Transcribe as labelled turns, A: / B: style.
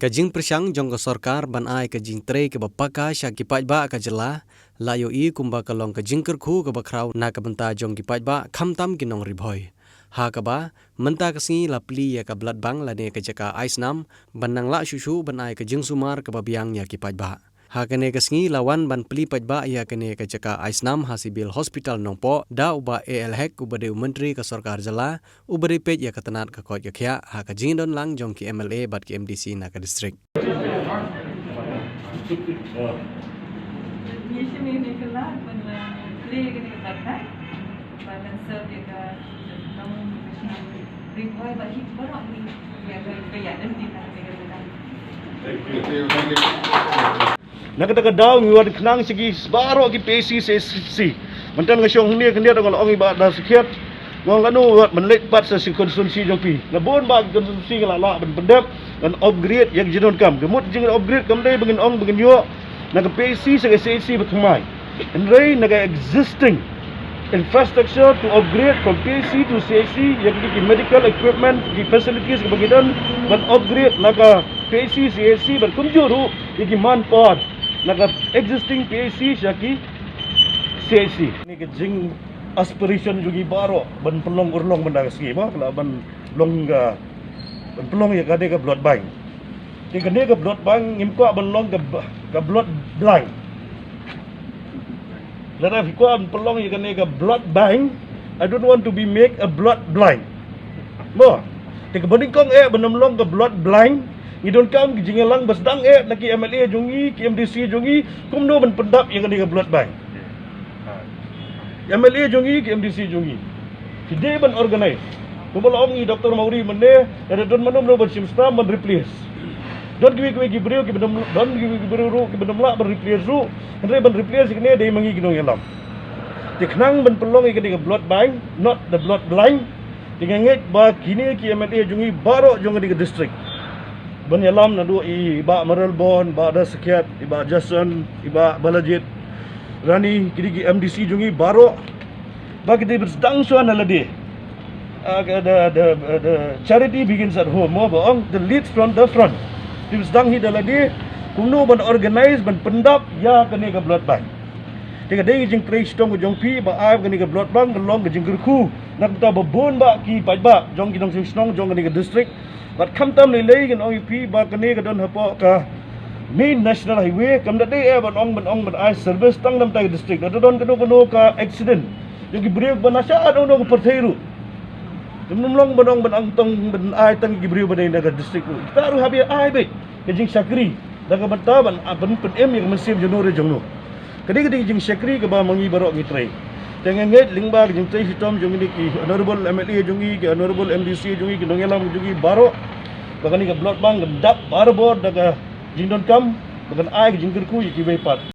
A: Kajing persang jong ke sorkar ban ai kajing tre ke bapaka sya kipat ba ka jela layo I kumba kalong kajing kerku ke bakrau na ka benta jong kipat ba khamtam kinong ribhoi. Ha ka ba menta kasi la Plie ya ka blood bang la ne ka Jaka Snam banang la shushu ban ai kajing sumar ke babiang ya kipat ba. Ha kene kasngi lawan ban Plie pat ba ya kene ka Jaka Snam hasibil hospital Nongpoh da uba hek ubade Myntri ka sorkar jela ubade pej ya katanat ka Koit ka Khiah ha ka jing don lang jong ki MLA bat ki MDC na ka district.
B: Nakataka daw ngiwad knang sigi baro ki PCC mantan ngasyong ni kandia ngol ong iba da sekiat ngol anu wat menlet pat sa konsumsi jopi labon ba konsumsi ngala ben pendap dan upgrade yang jinon kam gemut jing upgrade kam dai bengin ong bengin yo naga PC sa CC betmai and ray naga existing infrastructure to upgrade from PC to CC yang di medical equipment di facilities kebagian ban upgrade naga PC CC ban kumjuru di manpower naga existing PAC syaki CAC ni ke jing aspiration jugi baro ban pelong urlong benda ski ba kala ban longga ban pelong ya kade ka blood bank ni kade ka blood bank ngimko ban long ka blood blind lada ko ban pelong ya kade ka blood bank. I don't want to be make a blood blind mo te ka bandingkong ban long ka blood blind idon kam jingelang basdang naki MLA jungi ki MDC jungi kumno ban pendap yang kani blood bank MLA jungi ki MDC jungi kide ban organize kumala ongi Dr. Mauri menne ada don manom no ban Snam ban replace don gi brio ki ban don gi brio ru ki ban la ban replace ru andre ban replace kene dei mangi ginong yalam tiknang ban pelong kani blood bank not the blood blind tinganget ba kini ki MLA jungi baro jungi di district banyalam na do iba Marelbon ba da sekiat iba Jason iba Balajit Rani kidi MDC jungi baro ba kidi bersedang suan alade the charity begins at home mo baong the leads from the front di bersedang hi dalade kuno ban organize ban pendap ya kene ka blood bank tiga dei jing kreis tong jong pi ba ai kene ka blood bank long jing gerku nak ta babon ba ki paj ba jong kinong snong jong kene ka district but khamtam ni lei kan ong pi ba kane ka don hapo ka main national highway kam da dei ban ong ban ai service tang dam tai district da don kano ka accident yung break ban asya ano no ko pertheiru tumlong ban ong ban ang tong ban ai tang gibriu ban da district taru habi ai be kajing sakri da ka banta ban pen em yang mesim jonore jongno kadi jing sakri ka ba mangi barok ngitrei dengan nget lingba jing tei hitom jong ni ki honorable MLA jongi ki honorable MDC jongi ki nongelam jongi baro bagani ka blood bank dap baro daga jing don kam bagan ai jing gerku ki wepat